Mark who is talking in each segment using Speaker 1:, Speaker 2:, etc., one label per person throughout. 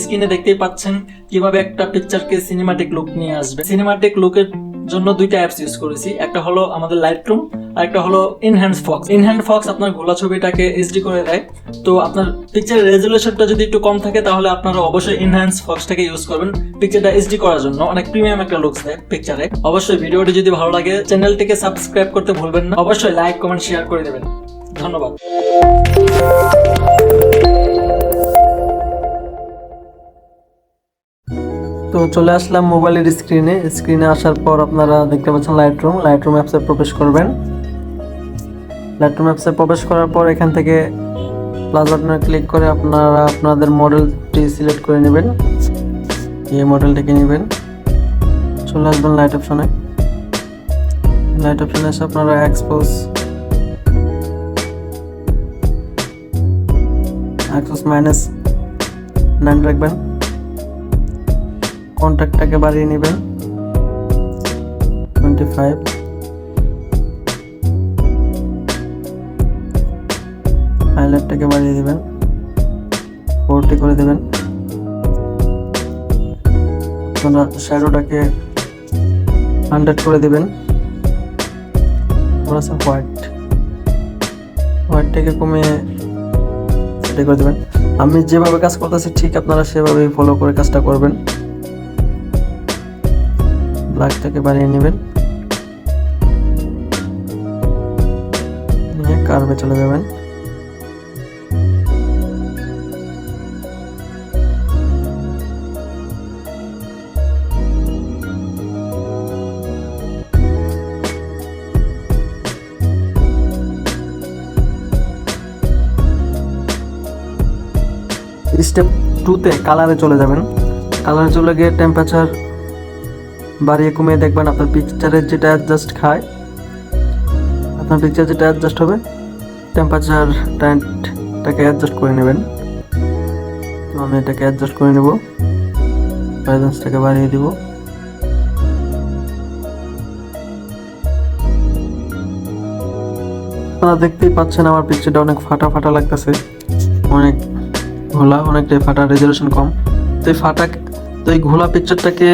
Speaker 1: স্ক্রিনে দেখতেই পাচ্ছেন কিভাবে একটা পিকচারকে সিনেম্যাটিক লুক নিয়ে আসবে। সিনেম্যাটিক লুকের জন্য দুইটা অ্যাপস ইউজ করেছি, একটা হলো আমাদের লাইটরুম আর একটা হলো এনহ্যান্স ফক্স। এনহ্যান্স ফক্স আপনার ঘোলা ছবিটাকে এইচডি করে দেয়। তো আপনার পিকচারের রেজুলেশনটা যদি একটু কম থাকে তাহলে আপনারা অবশ্যই এনহ্যান্স ফক্সটাকে ইউজ করবেন পিকচারটা এইচডি করার জন্য। অনেক প্রিমিয়াম একটা লুকস দেয় পিকচারে। অবশ্যই ভিডিওটি যদি ভালো লাগে চ্যানেলটিকে সাবস্ক্রাইব করতে ভুলবেন না। অবশ্যই লাইক, কমেন্ট, শেয়ার করে দেবেন। ধন্যবাদ। তো চলে আসলাম মোবাইলের স্ক্রিনে আসার পর আপনারা দেখতে পাচ্ছেন লাইটরুম অ্যাপসে প্রবেশ করবেন। লাইটরুম অ্যাপসে প্রবেশ করার পর এখান থেকে প্লাস বাটনে ক্লিক করে আপনারা আপনাদের মডেলটি সিলেক্ট করে নেবেন। এই মডেলটিকে নেবেন, চলে আসবেন লাইট অপশনে এসে আপনারা এক্সপোজ -9 রাখবেন। কন্ট্যাক্টটাকে বাড়িয়ে নেবেন 25, হাইলাইটটাকে বাড়িয়ে দিবেন 40 করে দেবেন। আপনারা শ্যাডোটাকে 100 করে দিবেন। হোয়াইটটাকে কমিয়ে সেটা করে দেবেন। আমি যেভাবে কাজ করতেছি ঠিক আপনারা সেভাবেই ফলো করে কাজটা করবেন। ব্ল্যাকটাকে বাড়িয়ে নেবেন, নিয়ে কার্ভে চলে যাবেন। স্টেপ 2তে কালারে চলে যাবেন। কালারে চলে গিয়ে টেম্পারেচার বাড়িয়ে কমিয়ে দেখবেন আপনার পিকচারের যেটা অ্যাডজাস্ট খায়, আপনার পিকচার যেটা অ্যাডজাস্ট হবে টেম্পারেচারটাকে অ্যাডজাস্ট করে নেবেন। তো আমি এটাকে অ্যাডজাস্ট করে নেব, ব্রাইটনেসটাকে বাড়িয়ে দিব। আপনারা দেখতেই পাচ্ছেন আমার পিকচারটা অনেক ফাটা লাগতেছে, অনেক ঘোলা, অনেকটাই ফাটা, রেজুলেশন কম। তো এই ঘোলা পিকচারটাকে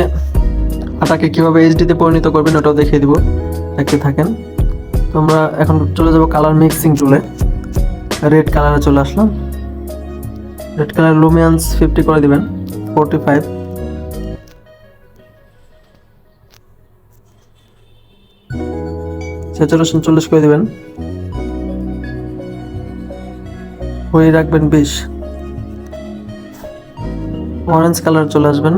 Speaker 1: কিভাবে এইচডিতে পরিণত করবেন ওটাও দেখিয়ে দিব, দেখতে থাকেন। তো আমরা এখন চলে যাব কালার মিক্সিং টুলে। রেড কালারে চলে আসলাম। রেড কালার লুমিয়ান্স 50 করে দিবেন, 45, স্যাচুরেশন 40 করে দিবেন, হয়ে রাখবেন 20। অরেঞ্জ কালার চলে আসবেন,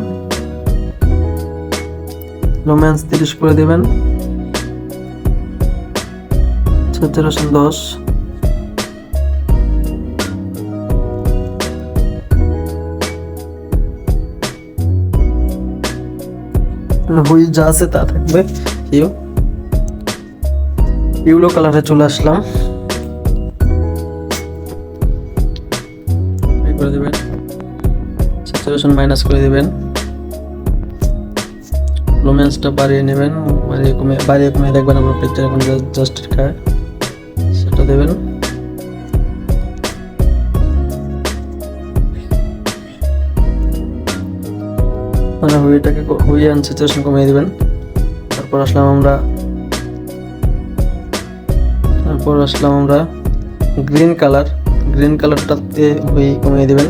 Speaker 1: লুমিয়ান্স 30 করে দিবেন, স্যাচুরেশন 10। হুই যা আছে তা থাকবে। ইউলো কালারে চলে আসলাম, করে দিবেন, স্যাচুরেশন মাইনাস করে দিবেন, লুমিয়ান্সটা বাড়িয়ে নেবেন, বাড়িয়ে কমিয়ে দেখবেন আপনার পিকচার এখন জাস্ট খায় সেটা দেবেন। মানে হুইটাকে স্যাচুরেশন কমিয়ে দিবেন। তারপর আসলাম আমরা গ্রিন কালারটাতে হুই কমিয়ে দিবেন,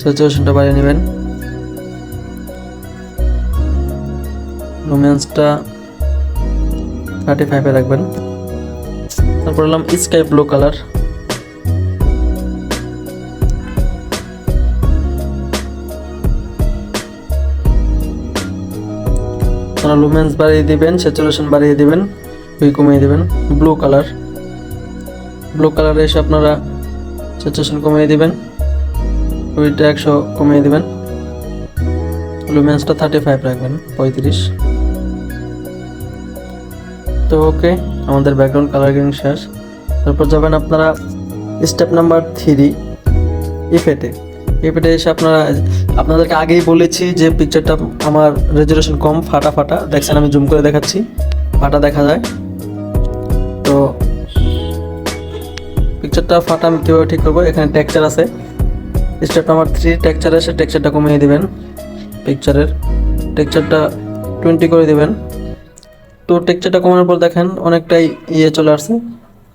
Speaker 1: স্যাচুরেশনটা বাড়িয়ে নেবেন, লুমিয়ান্সটা 35 রাখবেন। তারপর এলাম স্কাই ব্লু কালার। আপনারা লুমিয়ান্স বাড়িয়ে দিবেন, স্যাচুরেশন বাড়িয়ে দিবেন, হুই কমিয়ে দিবেন। ব্লু কালারে এসে আপনারা স্যাচুরেশন কমিয়ে দিবেন, হুইটা 100 কমিয়ে দিবেন, লুমিয়ান্সটা 35 রাখবেন, 35। তো ওকে, আমাদের ব্যাকগ্রাউন্ড কালার গ্রেডিং শেষ। তারপর যাবেন আপনারা স্টেপ নাম্বার 3, ইফেক্টে এসে আপনাদেরকে আগেই বলেছি যে পিকচারটা আমার রেজুলেশন কম, ফাটা দেখছেন, আমি জুম করে দেখাচ্ছি, ফাটা দেখা যায়। তো পিকচারটা ফাটা আমি কীভাবে ঠিক করবো, এখানে টেক্সচার আছে, স্টেপ নাম্বার 3, টেক্সচারে এসে টেক্সচারটা কমিয়ে দিবেন, পিকচারের টেক্সচারটা 20 করে দিবেন। তো টেক্সচারটা কমানোর পর দেখেন অনেকটাই চলে আসছে।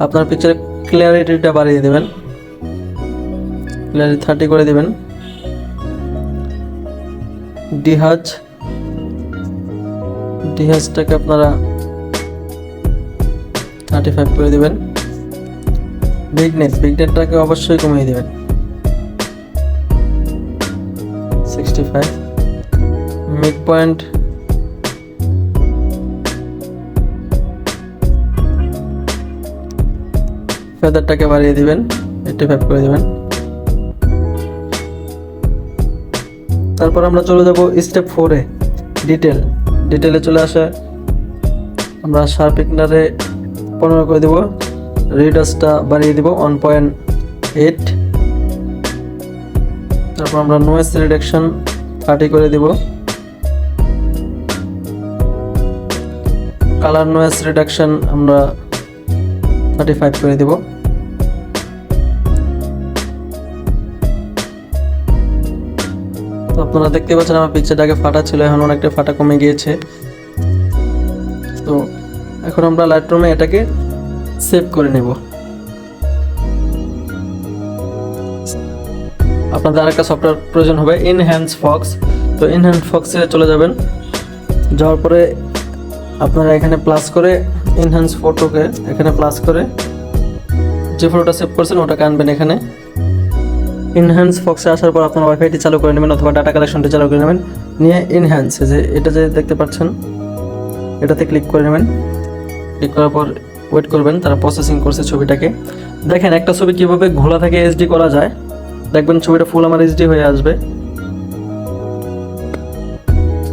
Speaker 1: আপনার পিকচারের ক্লিয়ারিটিটা বাড়িয়ে দেবেন, ক্লিয়ারিটি 30 করে দিবেন। ডিহাজটাকে আপনারা 35 করে দিবেন। বিগনেসটাকে অবশ্যই কমিয়ে দিবেন, 65। মিড পয়েন্ট ফেদারটাকে বাড়িয়ে দিবেন, 85 করে দিবেন। তারপর আমরা চলে যাব স্টেপ 4 এ, ডিটেলে চলে আসে আমরা শার্পেনারে 15 করে দেব, রিডাসটা বাড়িয়ে দিব 1.8। তারপর আমরা নয়েজ রিডাকশন 30 করে দেব, কালার নয়েজ রিডাকশন আমরা 35 করে দেব। তো আপনারা দেখতে পাচ্ছেন আমার পিকচারটাকে ফাটা ছিল, এখন অনেকটা ফাটা কমে গিয়েছে। তো এখন আমরা লাইটরুমে এটাকে সেভ করে নেব। আপনাদের আরেকটা সফটওয়্যার প্রয়োজন হবে, এনহ্যান্স ফক্স। তো এনহ্যান্স ফক্সে চলে যাবেন, যাওয়ার পরে আপনারা এখানে প্লাস করে এনহ্যান্স ফটোকে এখানে প্লাস করে যে ফটোটা সেভ করছেন ওটাকে আনবেন এখানে। এনহ্যান্স ফক্সে আসার পর আপনার ওয়াইফাইটি চালু করে নেবেন অথবা ডাটা কালেকশনটি চালু করে নেবেন, নিয়ে এনহ্যান্স যে দেখতে পাচ্ছেন এটাতে ক্লিক করে নেবেন। ক্লিক করার পর ওয়েট করবেন, তারা প্রসেসিং করছে ছবিটাকে। দেখেন একটা ছবি কীভাবে ঘোলা থেকে এইচডি করা যায়, দেখবেন ছবিটা ফুল আমার এইচডি হয়ে আসবে,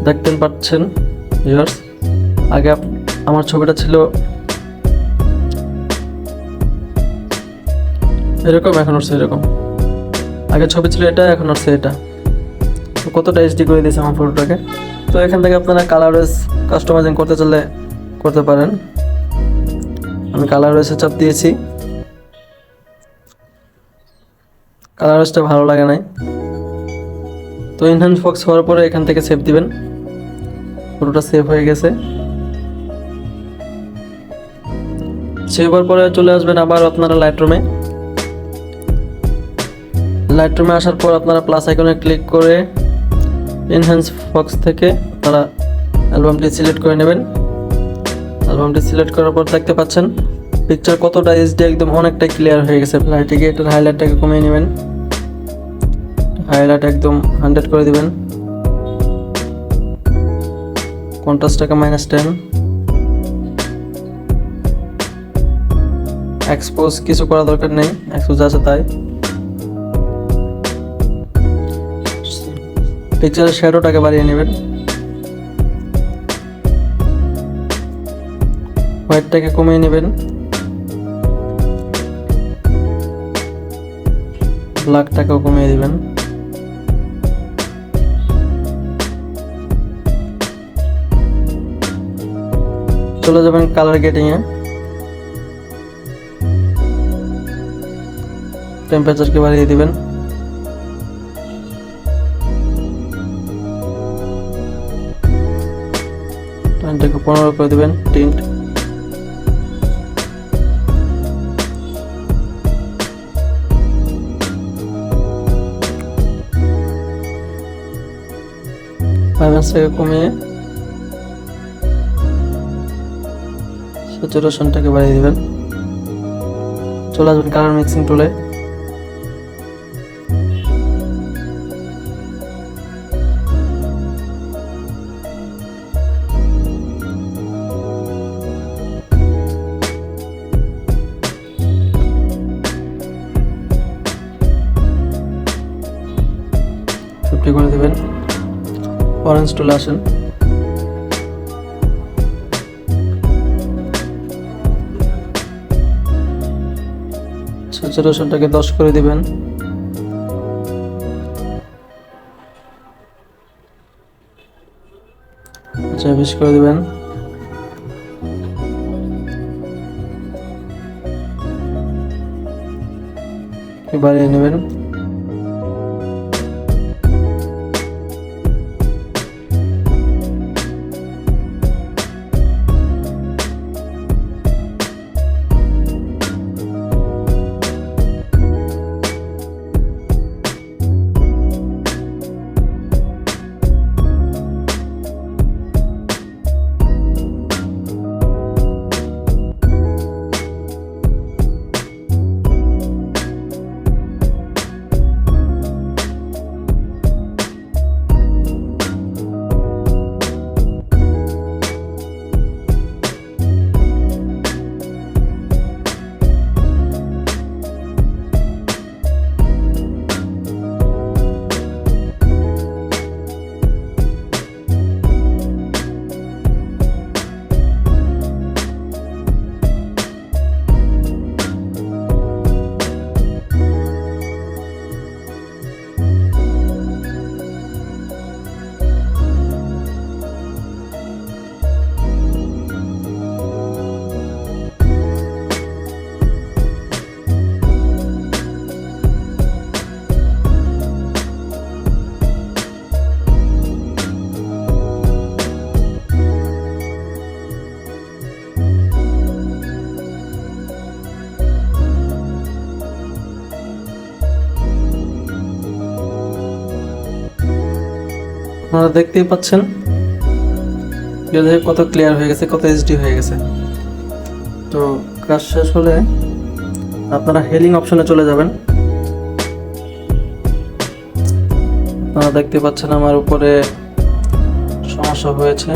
Speaker 1: দেখতে পাচ্ছেন ভিউয়ার্স। আগে আমার ছবিটা ছিল এরকম, এখন হচ্ছে এরকম। আগে ছবি ছিল এটা, এখন হচ্ছে এটা। তো কতটা এইচডি করে দিয়েছে আমার ফটোটাকে। তো এখান থেকে আপনারা কালারেজ কাস্টমাইজিং করতে চাইলে করতে পারেন। আমি কালারেজে চাপ দিয়েছি, কালারেজটা ভালো লাগে নাই। তো এনহ্যান্স ফক্স হওয়ার পরে এখান থেকে সেভ দিবেন, ফটোটা সেভ হয়ে গেছে। সেভ হওয়ার পরে চলে আসবেন আবার আপনারা লাইটরুমে আসার পর আপনারা প্লাস আইকনে ক্লিক করে এনহ্যান্স ফক্স থেকে আপনারা অ্যালবামটি সিলেক্ট করে নেবেন। অ্যালবামটি সিলেক্ট করার পর দেখতে পাচ্ছেন পিকচার কতটা এইচডি, একদম অনেকটাই ক্লিয়ার হয়ে গেছে। লাইটিকে এটার হাইলাইটটাকে কমিয়ে নেবেন, হাইলাইট একদম 100 করে দিবেন, কন্ট্রাস্টটাকে -10, এক্সপোজ কিছু করা দরকার নেই, এক্সপোজ আছে তাই। পিকচারের শ্যাডোটাকে বাড়িয়ে নেবেন, হোয়াইটটাকে কমিয়ে নেবেন, ব্ল্যাকটাকেও কমিয়ে দিবেন। চলে যাবেন কালার গ্রেডিং এ, টেম্পারেচারকে বাড়িয়ে দিবেন, টাইমটাকে 15 করে দিবেন, টিন্ট ভাইব্রেন্সটাকে কমিয়ে স্যাচুরেশনটাকে বাড়িয়ে দিবেন। চলে আসবেন কালার মিক্সিং টুলে, করে দেবেন। অরেঞ্জ টুলে আসেন, স্যাচুরেশনটাকে 10 করে দিবেন, আচ্ছা 20 করে দিবেন। বাড়িয়ে নেবেন, আপনারা দেখতেই পাচ্ছেন কত ক্লিয়ার হয়ে গেছে, কত এইচডি হয়ে গেছে। তো কাজ শেষ হলে আপনারা হেলিং অপশনে চলে যাবেন। আপনারা দেখতে পাচ্ছেন আমার উপরে সমস্যা হয়েছে।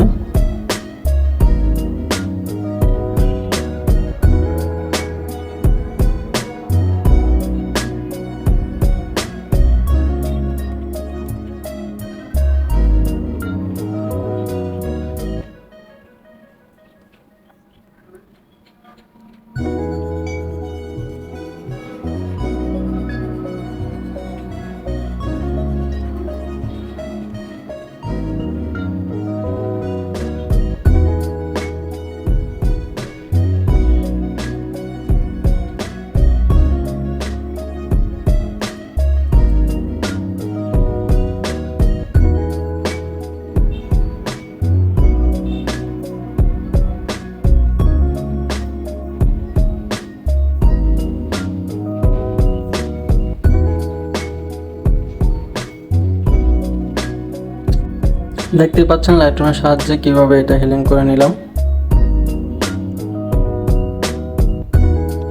Speaker 1: দেখতে পাচ্ছেন লাইটরুমের সাহায্যে কিভাবে এটা হিলিং করে নিলাম।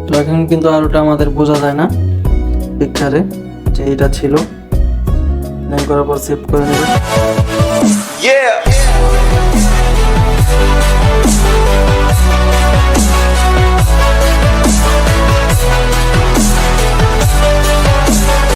Speaker 1: তো এখন কিন্তু আর ওটা আমাদের বোঝা যায় না পিকচারে যে এটা ছিল। হিলিং করার পর সেভ করে নেব।